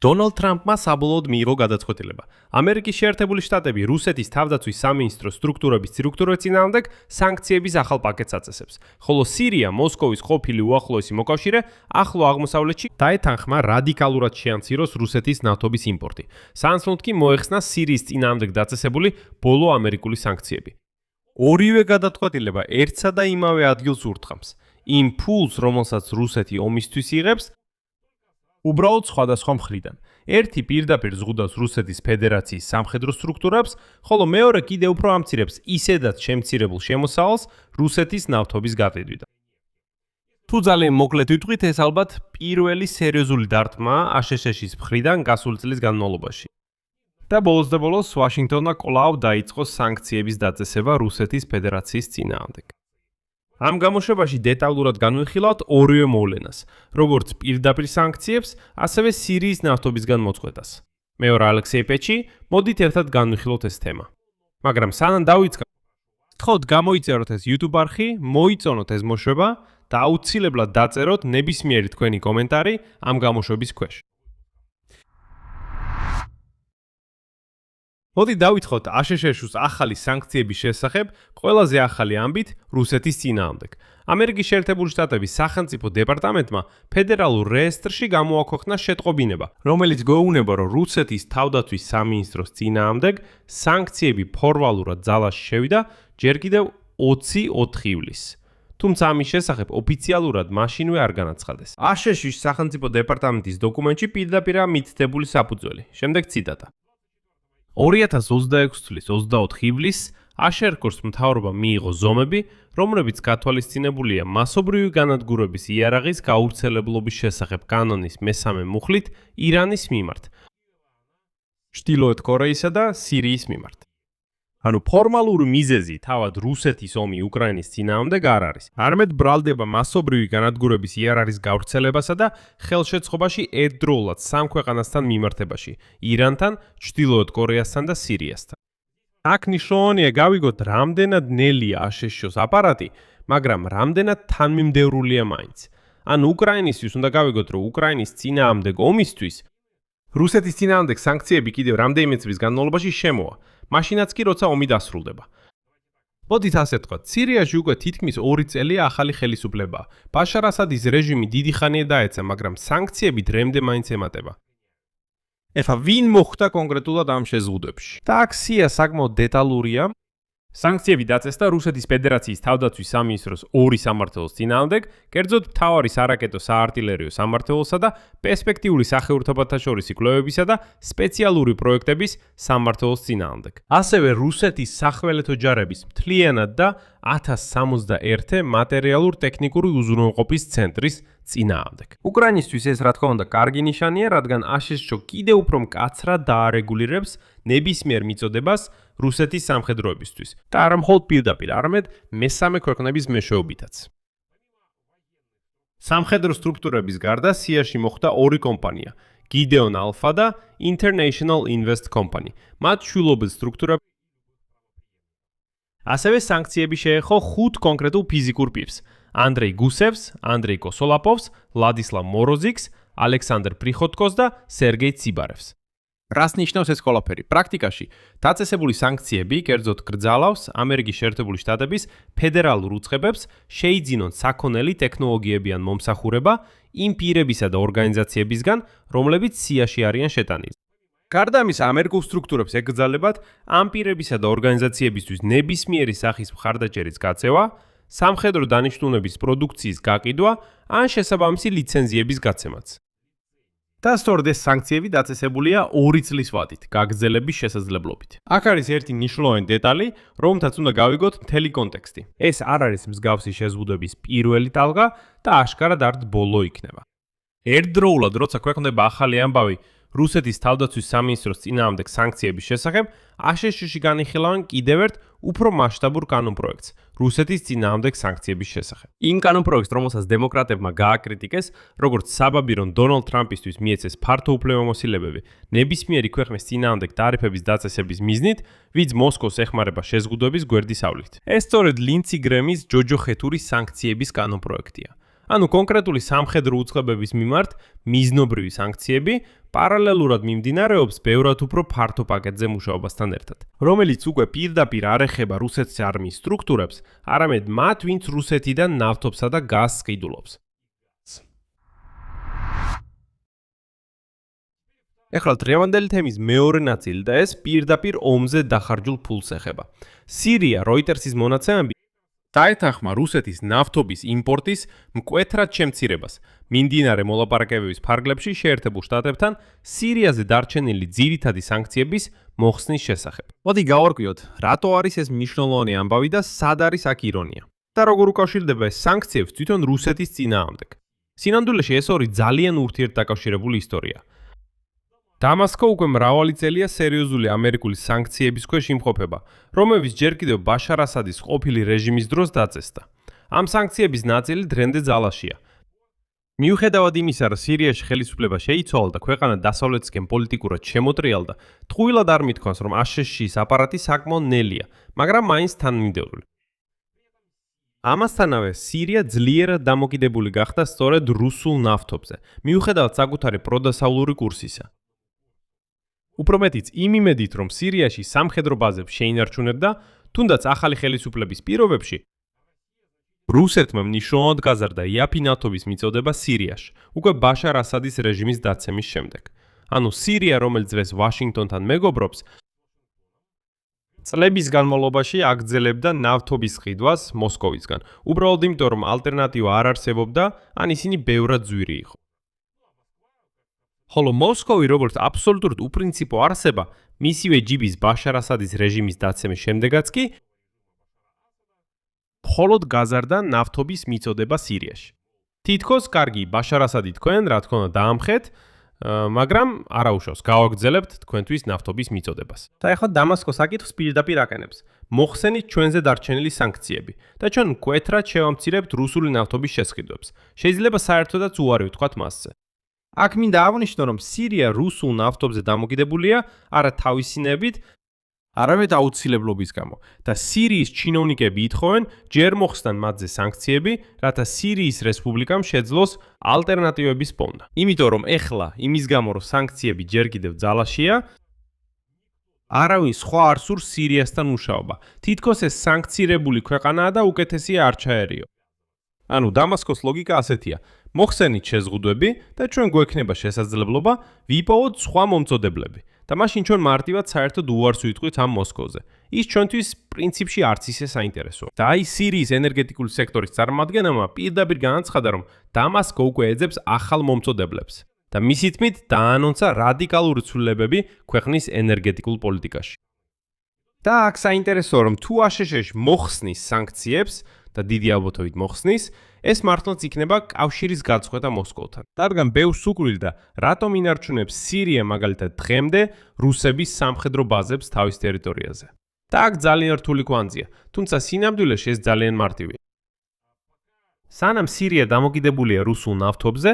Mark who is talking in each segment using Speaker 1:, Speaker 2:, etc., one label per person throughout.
Speaker 1: დონალდ ტრამპმა საბოლოოდ მიიღო გადაწყვეტილება. ამერიკის შეერთებული შტატები რუსეთის თავდაცვის სამინისტროს სტრუქტურების წინააღმდეგ სანქციების ახალ პაკეტს აწესებს, ხოლო სირია, მოსკოვის ყოფილი უახლოესი მოკავშირე, ახლო აღმოსავლეთში დაეთანხმა რადიკალურად შეამციროს რუსეთის ნავთობის იმპორტი. სანაცვლოდ კი მოეხსნა სირიის წინააღმდეგ დაწესებული ბოლო ამერიკული სანქციები. ორივე გადაწყვეტილება ერთსა და იმავე ადგილს ურტყამს. იმ ფულს, რომელსაც რუსეთი ომისთვის იღებს, უბრალოდ სხვადასხვა მხრიდან. ერთი პირდაპირ ზღუდავს რუსეთის ფედერაციის სამხედრო სტრუქტურებს, ხოლო მეორე კიდევ უფრო ამცირებს ისედაც შემცირებულ შემოსავალს რუსეთის ნავთობის გატიდვიდან. თუ ძალიან მოკლედ ვიტყვით, ეს ალბათ პირველი სერიოზული დარტყმა აშშ-ის მხრიდან გასული წლის განმავლობაში. და ბოლოს ვაშინგტონმა კვლავ დაიწყო სანქციების დაწესება რუსეთის ფედერაციის წინააღმდეგ. ამ გამოშვებაში დეტალურად განვიხილავთ ორივე მოვლენას, როგორც პირდაპირ სანქციებს, ასევე სირიის ნავთობისგან მოწყვეტას. მე ვარ ალექსეი პეჩი, მოდით ერთად განვიხილოთ ეს თემა. მაგრამ სანამ დავიწყებთ, გთხოვთ გამოიწეროთ ეს YouTube არხი, მოიწონოთ ეს მოშვება და აუცილებლად დაწეროთ ნებისმიერი თქვენი კომენტარი ამ გამოშვების ქვეშ. მოდით დავითხოვთ აშშ-ს ახალი სანქციების შესახებ ყველაზე ახალი ამბით რუსეთის წინააღმდეგ. ამერიკის შეერთებული შტატების სახელმწიფო დეპარტამენტმა ფედერალურ რეესტრში გამოაქვეყნა შეტყობინება, რომელიც გვეუბნება, რომ რუსეთის თავდაცვის სამინისტროს წინააღმდეგ სანქციები ფორმალურად ძალაში შევიდა ჯერ კიდევ 24 ივლისს. თუმცა ამის შესახებ ოფიციალურად მაშინვე არ განაცხადეს. აშშ-ის სახელმწიფო დეპარტამენტის დოკუმენტში პირდაპირაა მითითებული საფუძველი. შემდეგ ციტატა. 2026 წლის 24 ივლისს აშერკორს მთავრობა მიიღო ზომები, რომლებიც გათვალისწინებულია მასობრივი განადგურების იარაღის გავრცელებლობის შესახებ კანონის მესამე მუხლით ირანის მიმართ, ჩრდილოეთ კორეისა და სირიის მიმართ. ანუ ფორმალური მიზეზი თავად რუსეთის ომი უკრაინის წინააღმდეგ არ არის. არამედ ბრალდება მასობრივი განადგურების იარაღის გავრცელებასა და ხელშეწყობაში ერთდროულად სამ ქვეყანასთან მიმართებაში, ირანთან, ჩრდილოეთ კორეასთან და სირიასთან. აქ ნიშნავენია გავიგოთ, რამდენად ნელია აშშ-ს აპარატი, მაგრამ რამდენად თანმიმდევრულია მაინც. ან უკრაინისთვის უნდა გავიგოთ, რომ უკრაინის წინააღმდეგ ომისთვის რუსეთის წინააღმდეგ სანქციები კიდევ რამდენიმე წლის განმავლობაში შემოა. მაშინაც კი როცა ომი დასრულდება. მოდით ასე ვთქვათ, სირიაში უკვე თითქმის 2 წელია ახალი ხელისუფლებაა. ბაშარ ასადის რეჟიმი დიდი ხანია დაეცა, მაგრამ სანქციები დრემდე მაინც ემატება. ეხლა ვინ მოხვდა კონკრეტულად ამ შეზღუდვებში? და აქ სია საკმაოდ დეტალურია. სანქციები დაწესდა რუსეთის ფედერაციის თავდაცვის სამინისტროს 2 სამმართველოს წინააღმდეგ, კერძოდ მთავარი სარაკეტო საარტილერიო სამმართველოსა და პერსპექტიული სახეურთობათაშორისი კვლევებისა და სპეციალური პროექტების სამმართველოს წინააღმდეგ. ასევე რუსეთის სახველეთო ჯარების მთლიანად და 1061 მატერიალურ-ტექნიკური უზრუნველყოფის ცენტრის წინააღმდეგ. უკრაინისთვის ეს რა თქმა უნდა კარგი ნიშანია, რადგან აშშ კიდევ უფრო მკაცრად დაარეგულირებს ნებისმიერ მიწოდებას რუსეთის სამხედროებისთვის და არა მხოლოდ პირდაპირ, არამედ მესამე ქვეყნების მეშვეობითაც. სამხედრო სტრუქტურების გარდა სიაში მოხვდა 2 კომპანია, Gideon Alpha და International Invest Company. მათ შვილობილ სტრუქტურა ასევე სანქციები შეეხო 5 კონკრეტულ ფიზიკურ პირს: ანდრეი გუსევს, ანდრეი კოსოლაპოვს, ლადისლავ მოროზიკს, ალექსანდრ პრიხოტკოს და სერგეი ციბარევს. რას ნიშნავს ეს ყველაფერი? პრაქტიკაში დაწესებული სანქციები კერძოდ კრძალავს ამერიკის შეერთებული შტატების ფედერალურ უწყებებს შეიძინონ საქონელი ტექნოლოგიებიან მომსახურება იმ პირებისა და ორგანიზაციებისგან, რომლებიც სიაში არიან შეტანილი. გარდა ამისა, ამერიკულ სტრუქტურებს ეკრძალებათ ამ პირებისა და ორგანიზაციებისთვის ნებისმიერი სახის მხარდაჭერის გაწევა, სამხედრო დანიშნულების პროდუქციის გაყიდვა ან შესაბამისი ლიცენზიების გაცემაც. და სწორედ ეს სანქციები დაწესებულია 2 წლის ვადით, გაგრძელების შესაძლებლობით. აქ არის ერთი მნიშვნელოვანი დეტალი, რომელთაც უნდა გავიგოთ მთელი კონტექსტი. ეს არ არის მსგავსი შეზღუდვების პირველი ტალღა და აშკარად არ ბოლო იქნება. ერთდროულად, როცა ქვეყნდება ახალი ამბავი რუსეთის თავდაცვის სამინისტროს წინააღმდეგ სანქციების შესახებ, აშშ-ში განიხილავენ კიდევ ერთ უფრო მასშტაბურ კანონპროექტს რუსეთის წინააღმდეგ სანქციების შესახებ. იმ კანონპროექტს, რომელსაც დემოკრატებმა გააკრიტიკეს, როგორც საბაბი, რომ დონალდ ტრამპისთვის მიეცეს ფართო უფლებამოსილებები ნებისმიერი ქვეყნის წინააღმდეგ ტარიფების დაწესების მიზნით, ვინც მოსკოვს ეხმარება შეზღუდვების გვერდისავლით. ეს სწორედ ლინცი გრემის ჯოჯოხეთური სანქციების კანონპროექტია. ანუ კონკრეტული სამხედრო უწყებების მიმართ მიზნობრივი სანქციები პარალელურად მიმდინარეობს ბევრად უფრო ფართო პაკეტზე მუშაობასთან ერთად, რომელიც უკვე პირდაპირ არ ეხება რუსეთის არმიის სტრუქტურებს, არამედ მათ, ვინც რუსეთიდან ნავთობსა და გაზს ყიდულობს. ეხლა დღევანდელი თემის მეორე ნაწილი და ეს პირდაპირ ომზე დახარჯულ ფულს ეხება. სირია როიტერსის მონაცემები დაეთანხმა რუსეთის ნავთობის იმპორტის მკვეთრად შემცირებას. მიმდინარე მოლაპარაკებების ფარგლებში შეერთებულ შტატებთან სირიაზე დარჩენილი ძირითადი სანქციების მოხსნის შესახებ. მოდი გავარკვიოთ, რატო არის ეს მნიშვნელოვანი ამბავი და სად არის აქ ირონია. და როგორ უკავშირდება ეს სანქციებს თვითონ რუსეთის წინააღმდეგ. სინამდვილეში ეს ორი ძალიან ურთიერთდაკავშირებული ისტორია. დამასკო უკვე მრავალი წელია სერიოზული ამერიკული სანქციების ქვეშ იმყოფება, რომლებიც ჯერ კიდევ ბაშარ ასადის ყოფილი რეჟიმის დროს დაწესდა. ამ სანქციების ნაწილი დღემდე ძალაშია. მიუხედავად იმისა, რომ სირიაში ხელისუფლება შეიცვალა და ქვეყანა დასავლეთისკენ პოლიტიკურად შემოტრიალდა, ტყუილად არ მithქვას, რომ აშშ-ის აპარატი საკმაოდ ნელია, მაგრამ მაინც თანმიმდევრული. ამასთანავე, სირია ძლიერად დამოკიდებული გახდა სწორედ რუსულ ნავთობზე, მიუხედავად საკუთარი პროდასავლური კურსისა. უფრო მეტიც იმ იმედით, რომ სირიაში სამხედრო ბაზებს შეინარჩუნებდა, თუნდაც ახალი ხელისუფლების პირობებში, რუსეთმა მნიშვნელოვნად გაზარდა იაფი ნავთობის მიწოდება სირიაში, უკვე ბაშარ ასადის რეჟიმის დაცემის შემდეგ. ანუ სირია, რომელიც დღეს ვაშინგტონთან მეგობრობს, წლების განმავლობაში აგრძელებდა ნავთობის ყიდვას მოსკოვისგან, უბრალოდ იმიტომ, რომ ალტერნატივა არ არსებობდა, ან ისინი ბევრად ძვირი იყო. ხოლო მოსკოვი როგორც აბსოლუტურად უპრინციპო არსება, მისივე ჯიბის ბაშარ ასადის რეჟიმის დაცემის შემდეგაც კი მხოლოდ გაზარდა ნავთობის მიწოდება სირიაში. თითქოს კარგი ბაშარ ასადი თქვენ, რა თქმა უნდა დაამხეთ, მაგრამ არაუშავს, გავაგრძელებთ თქვენთვის ნავთობის მიწოდებას. და ეხლა დამასკო საკითხს პირდაპირ აკენებს. მოხსენით ჩვენზე დარჩენილი სანქციები და ჩვენ მკვეთრად შევამცირებთ რუსული ნავთობის შესყიდვებს. შეიძლება საერთოდაც უარი ვთქვათ მასზე. აქ მინდა აღნიშნო, რომ სირია რუსულ ნავთობზე დამოკიდებულია არა თავისინებით, არამედ აუცილებლობის გამო და სირიის ჩინოვნიკები ითხოვენ ჯერ მოხსნან მათზე სანქციები, რათა სირიის რესპუბლიკამ შეძლოს ალტერნატივების პოვნა. იმიტომ რომ ეხლა იმის გამო რომ სანქციები ჯერ კიდევ ძალაშია, არავინ სხვა არ სურს სირიასთან მუშაობა. თითქოს ეს სანქცირებული ქვეყანაა და უკეთესია არ ჩაერიო. ანუ დამასკოს ლოგიკა ასეთია. მოხსენით შეზღუდვები და ჩვენ გვექნება შესაძლებლობა ვიპოვოთ სხვა მომწოდებლები. და მაშინ ჩვენ მარტივად საერთოდ უარს ვიტყვით ამ მოსკოვზე. ის ჩვენთვის პრინციპში არც ისე საინტერესოა. და აი სირიის ენერგეტიკული სექტორის წარმომადგენელმა პირდაპირ განაცხადა, რომ დამასკო უკვე ეძებს ახალ მომწოდებლებს და მისი თქმით დაანონსა რადიკალური ცვლილებები ქვეყნის ენერგეტიკულ პოლიტიკაში. და აქ საინტერესოა, რომ თუ აშშ-ში მოხსნის სანქციებს და დიდი ალბათობით მოხსნის, ეს მართლაც იქნება კავშირის გაწყვეტა მოსკოვთან. რადგან ბევრს უკვლილ და რატომ ინარჩუნებს სირია მაგალითად დღემდე რუსების სამხედრო ბაზებს თავის ტერიტორიაზე. და აქ ძალიან რთული კვანძია, თუმცა სინამდვილეში ეს ძალიან მარტივია. სანამ სირია დამოკიდებულია რუსულ ნავთობზე,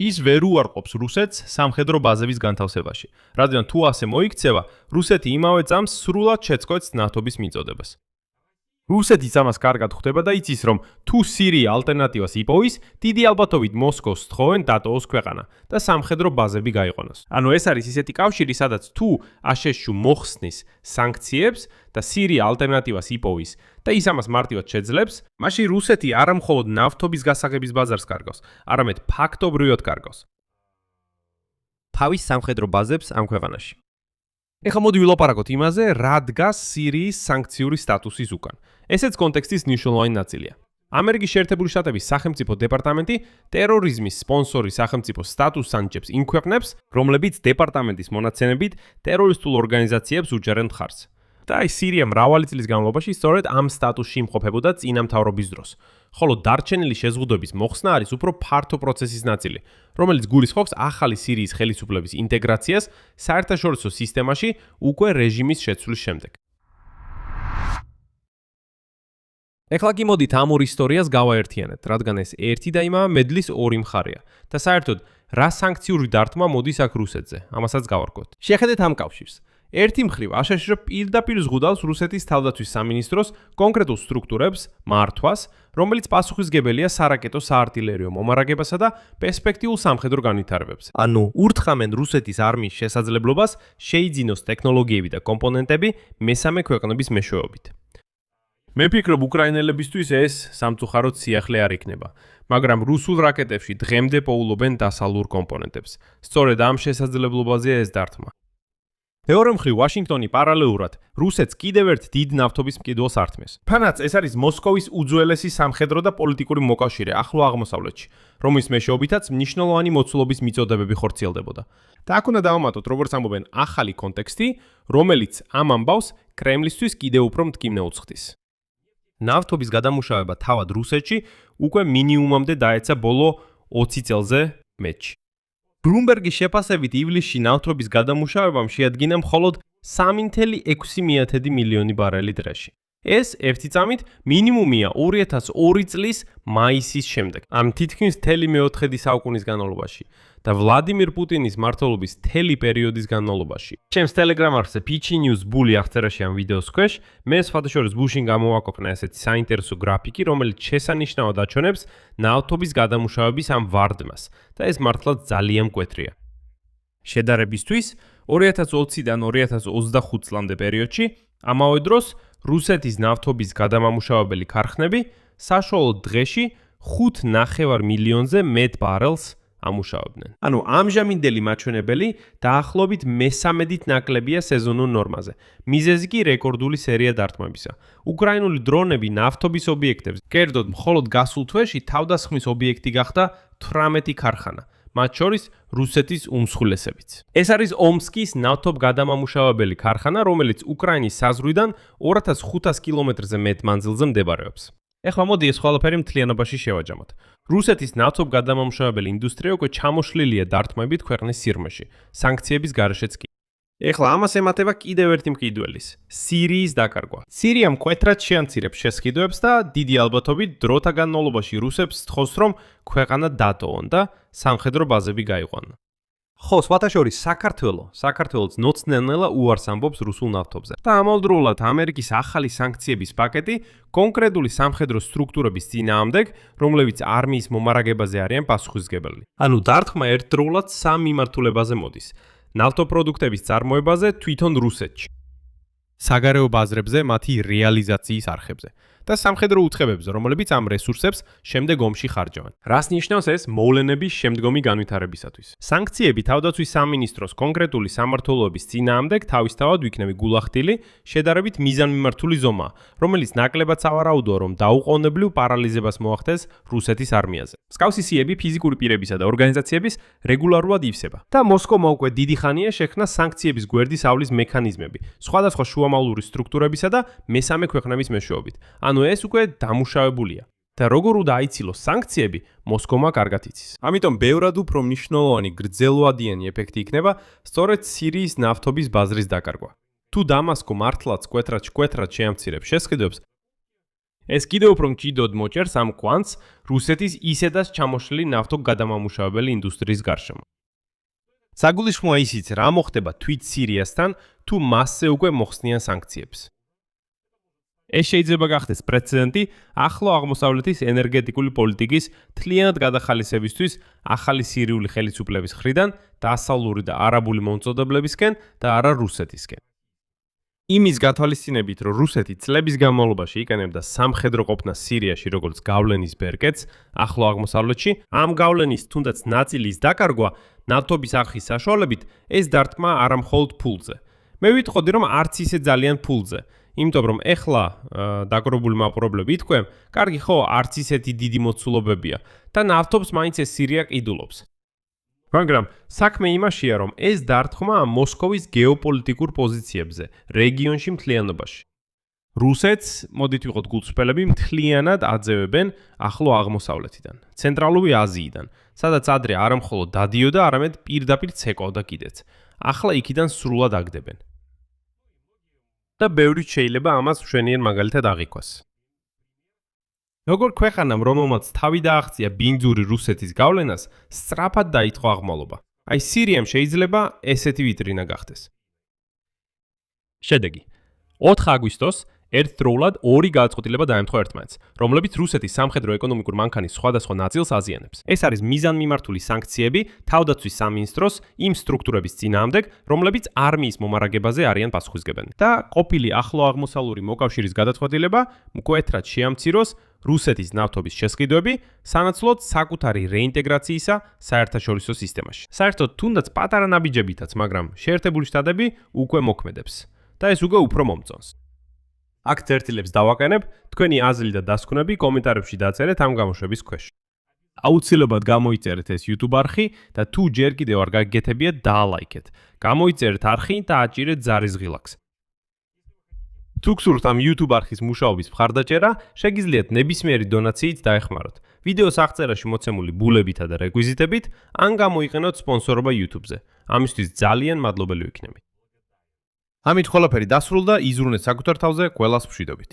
Speaker 1: ის ვერ უარყოფს რუსეთს სამხედრო ბაზების განთავსებაში, რადგან თუ ასე მოიქცევა, რუსეთი იმავე წამს სრულად შეწყვეტს ნავთობის მიწოდებას. რუსეთიც ამას კარგად ხვდება და იცის, რომ თუ სირია ალტერნატივას იპოვის, დიდი ალბათობით მოსკოვს სთხოვენ დატოვოს ქვეყანა და სამხედრო ბაზები გაიყვანოს. ანუ ეს არის ისეთი კავშირი, სადაც თუ აშშ-ში მოხსნის სანქციებს და სირია ალტერნატივას იპოვის და ის ამას მარტივად შეძლებს, მაშინ რუსეთი არა მხოლოდ ნავთობის გასაღების ბაზარს კარგავს, არამედ ფაქტობრივად კარგავს თავის სამხედრო ბაზებს ამ ქვეყანაში. ეხლა მოდი ვილაპარაკოთ იმაზე, რა დგას სირიის სანქციური სტატუსის უკან. ესეც კონტექსტის მნიშვნელოვანი ნაწილია. ამერიკის შეერთებული შტატების სახელმწიფო დეპარტამენტი ტერორიზმის სპონსორი სახელმწიფო სტატუსს ანიჭებს იმ ქვეყნებს, რომლებიც დეპარტამენტის მონაცემებით ტერორისტულ ორგანიზაციებს უჭერენ მხარს. და აი სირია მრავალი წლის განმავლობაში სწორედ ამ სტატუსში იმყოფებოდა წინა მთავრობის დროს. ხოლო დარჩენილი შეზღუდვების მოხსნა არის უფრო ფართო პროცესის ნაწილი, რომელიც გულისხმობს ახალი სირიის ხელისუფლების ინტეგრაციას საერთაშორისო სისტემაში უკვე რეჟიმის შეცვლის შემდეგ. ეხლა კი მოდით ამ ორ ისტორიას გავაერთიანებთ, რადგან ეს ერთი და იმავე მედლის ორი მხარეა და საერთოდ რა სანქციური დარტყმა მოდის აქ რუსეთზე, ამასაც გავარკვევთ. შეხედეთ ამ კავშირს. ერთი მხრივ აშშ პირდაპირ ზღუდავს რუსეთის თავდაცვის სამინისტროს კონკრეტულ სტრუქტურებს, მართვას, რომელიც პასუხისგებელია სარაკეტო საარტილერიო მომარაგებასა და პერსპექტიულ სამხედრო განვითარებებს. ანუ ურთხრამენ რუსეთის არმიის შესაძლებლობას შეიძინოს ტექნოლოგიები და კომპონენტები მესამე ქვეყნების მეშვეობით. მე ვფიქრობ, უკრაინელებისთვის ეს სამწუხაროდ სიახლე არ იქნება, მაგრამ რუსულ რაკეტებში დღემდე პოულობენ დასალურ კომპონენტებს. სწორედ ამ შესაძლებლობაზეა ეს დარტყმა. მეორე მხრივ, ვაშინგტონი პარალელურად რუსეთს კიდევ ერთ დიდ ნავთობის მყიდველს ართმევს. ფანაც ეს არის მოსკოვის უძველესი სამხედრო და პოლიტიკური მოკავშირე ახლო აღმოსავლეთში, რომლის მეშვეობითაც მნიშვნელოვანი მოცულობის მიწოდებები ხორციელდებოდა. და აქ უნდა დავამატოთ, როგორც ამბობენ, ახალი კონტექსტი, რომელიც ამ ამბავს კრემლისთვის კიდევ უფრო მტკივნე უცხდის. ნავთობის გადამუშავება თავად რუსეთში უკვე მინიმუმამდე დაეცა ბოლო 20 წელზე მეტში. Bloomberg-ის შეფასებით ივლისში ნავთობის გადამუშავებამ შეადგინა მხოლოდ 3.6 მილიონი ბარელი დრეში. ეს ერთი წამით მინიმუმია 2002 წლის მაისის შემდეგ. ამ თითქმის მთელი მეოთხედი საუკუნის განმავლობაში და ვლადიმირ პუტინის მმართველობის მთელი პერიოდის განმავლობაში. ჩემს Telegram არხზე Pichi News Bully აღწერაში ამ ვიდეოს ქვეშ მე სხვადასხვა ბუშინ გამოვაკოფნა ესეთი საინტერესო გრაფიკი, რომელიც შესანიშნავად აჩვენებს ნავთობის გადამუშავების ამ ვარდმას და ეს მართლაც ძალიან მკვეთრია. შედარებისთვის 2020-დან 2025 წლამდე პერიოდში ამავე დროს რუსეთის ნავთობის გადამამუშავებელი ქარხნები საშუალო დღეში 5.9 მილიონზე მეტ ბარელს ამუშავებდნენ. ანუ ამჟამინდელი მაჩვენებელი დაახლოებით მესამედით ნაკლებია სეზონურ ნორმაზე. მიზეზი კი რეკორდული სერია დარტყმებისა. უკრაინული დრონები ნავთობის ობიექტებს, კერძოდ მხოლოდ გასულ თვეში თავდასხმის ობიექტი გახდა 18 ქარხანა. მათ შორის რუსეთის უმსხვილესებიც. ეს არის ომსკის ნავთობ გადამამუშავებელი ქარხანა, რომელიც უკრაინის საზღვრიდან 2500 კილომეტრზე მეტ მანძილზე მდებარეობს. ეხლა მოდი ეს ყველაფერი მთლიანობაში შევაჯამოთ. რუსეთის ნავთობ გადამამუშავებელი ინდუსტრია უკვე ჩამოშლილია დარტყმებით ქვეყნის სიღრმეში, სანქციების გარეშეც კი. ეხლა ამას ემატება კიდევ ერთი მყიდველის, სირიის დაკარგვა. სირია მკვეთრად შეამცირებს შესყიდვებს და დიდი ალბათობით დროთა განმავლობაში რუსებს სთხოვს, რომ ქვეყანა დატოვონ და სამხედრო ბაზები გაიყვანონ. ხო, სხვათაშორის საქართველოს ნოცნენელა უარს ამბობს რუსულ ნავთობზე. და ამავდროულად ამერიკის ახალი სანქციების პაკეტი კონკრეტული სამხედრო სტრუქტურების წინააღმდეგ, რომლებიც არმიის მომარაგებაზე არიან პასუხისმგებელი. ანუ დარტყმა ერთდროულად სამ მიმართულებაზე მოდის. ნავთობპროდუქტების წარმოებაზე თვითონ რუსეთში, საგარეო ბაზრებზე, მათი რეალიზაციის არხებზე და სამხედრო უწყებებზე, რომლებიც ამ რესურსებს შემდეგ ომში ხარჯავენ. რას ნიშნავს ეს მოვლენების შემდგომი განვითარებისათვის? სანქციები თავდაცვის სამინისტროს კონკრეტული სამმართველოების წინააღმდეგ თავისთავად ვიქნები გულახდილი, შედარებით მიზანმიმართული ზომაა, რომელიც ნაკლებად სავარაუდოა, რომ დაუყოვნებლივ პარალიზებას მოახდენს რუსეთის არმიაზე. მსგავსი სიები ფიზიკური პირებისა და ორგანიზაციების რეგულარულად ივსება. და მოსკოვმა უკვე დიდი ხანია შექმნა სანქციების გვერდის ავლის მექანიზმები, სხვადასხვა შუამავლური სტრუქტურებისა და მესამე ქვეყნების მეშვეობით. ანუ ეს უკვე დამუშავებულია. და როგორ უნდა აიცილოს სანქციები, მოსკოვმა კარგად იცის. ამიტომ ბევრად უფრო მნიშვნელოვანი გრძელვადიანი ეფექტი იქნება სწორედ სირიის ნავთობის ბაზრის დაკარგვა. თუ დამასკო მართლაც კვეთრად შეამცირებს შესყიდვებს, ეს კიდევ უფრო მჭიდროდ მოჭერს ამ კვანტს რუსეთის ისედაც ჩამოშლილი ნავთობ გადამამუშავებელი ინდუსტრიის გარშემო. საგულისხმოა ისიც, რა მოხდება თვით სირიასთან, თუ მასზე უკვე მოხსნიან სანქციებს. ეს შეიძლება გახდეს პრეცედენტი ახლო აღმოსავლეთის ენერგეტიკული პოლიტიკის მთლიანად გადახალისებისთვის ახალი სირიული ხელისუფლების მხრიდან დასავლური და არაბული მომწოდებლებისკენ და არა რუსეთისკენ. იმის გათვალისწინებით, რომ რუსეთი წლების განმავლობაში იყენებდა სამხედრო ყოფნას სირიაში როგორც გავლენის ბერკეტს ახლო აღმოსავლეთში, ამ გავლენის თუნდაც ნაწილის დაკარგვა ნავთობის არხის საშუალებით ეს დარტყმა არა მხოლოდ ფულზე. მე ვიტყოდი, რომ არც ისე ძალიან ფულზე. იმიტომ რომ ეხლა დაგრობული მაყურებლები ითქვენ, კარგი ხო, არც ისეთი დიდი მოცულობებია და ნავთობს მაინც ეს სირია ყიდულობს. მაგრამ საქმე იმაშია, რომ ეს დარტყმა მოსკოვის გეოპოლიტიკურ პოზიციებზე, რეგიონში მთლიანობაში. რუსეთს, მოდით ვიყოთ გულწრფელები, მთლიანად აძევებენ ახლო აღმოსავლეთიდან, ცენტრალური აზიიდან, სადაც ადრე არა მხოლოდ დადიოდა, არამედ პირდაპირ ცეკვავდა კიდეც. ახლა იქიდან სრულად აგდებენ. და ბევრი შეიძლება ამას მშვენიერ მაგალითად აღიქვას. როგორ ქვეყანამ, რომელმაც თავი დააღწია ბინძური რუსეთის გავლენას, სწრაფად დაიწყო აღმავლობა. აი სირიამ შეიძლება ესეთი ვიტრინა გახდეს.
Speaker 2: შედეგი 4 აგვისტოს ერთდროულად ორი გადაწყვეტილება დაემთხვა ერთმანეთს, რომლებიც რუსეთის სამხედრო-ეკონომიკურ მანქანის სხვადასხვა ნაწილს აზიანებს. ეს არის მიზანმიმართული სანქციები თავდაცვის სამინისტროს იმ სტრუქტურების წინააღმდეგ, რომლებიც არმიის მომარაგებაზე არიან პასუხისმგებელი. და ყოფილი ახლო აღმოსავლური მოკავშირის გადაწყვეტილება მკვეთრად შეამციროს რუსეთის ნავთობის შესყიდვები, სანაცვლოდ საკუთარი რეინტეგრაციისა საერთაშორისო სისტემაში. საერთოდ თუნდაც პატარა ნაბიჯებითაც, მაგრამ შეერთებული შტატები უკვე მოქმედებს და ეს უკვე უფრო მომწონს. აქ წერტილებს დავაყენებ, თქვენი აზრი და დასკვნები კომენტარებში დაწერეთ ამ გამოშვების ქვეშ. აუცილებლად გამოიწერეთ ეს YouTube არხი და თუ ჯერ კიდევ არ გაგიგეთებიათ, დაალაიქეთ. გამოიწერეთ არხი და აჭირეთ ზარის ღილაკს. თუ გსურთ ამ YouTube არხის მუშაობის მხარდაჭერა, შეგიძლიათ ნებისმიერი დონაციით დაეხმაროთ. ვიდეოს აღწერაში მოცემული ბულებითა და რეკვიზიტებით, ან გამოიყენოთ სპონსორობა YouTube-ზე. ამისთვის ძალიან მადლობელი ვიქნები. ამით ყველაფერი დასრულდა, იზრუნეთ საკუთარ თავზე, ყველას მშვიდობით.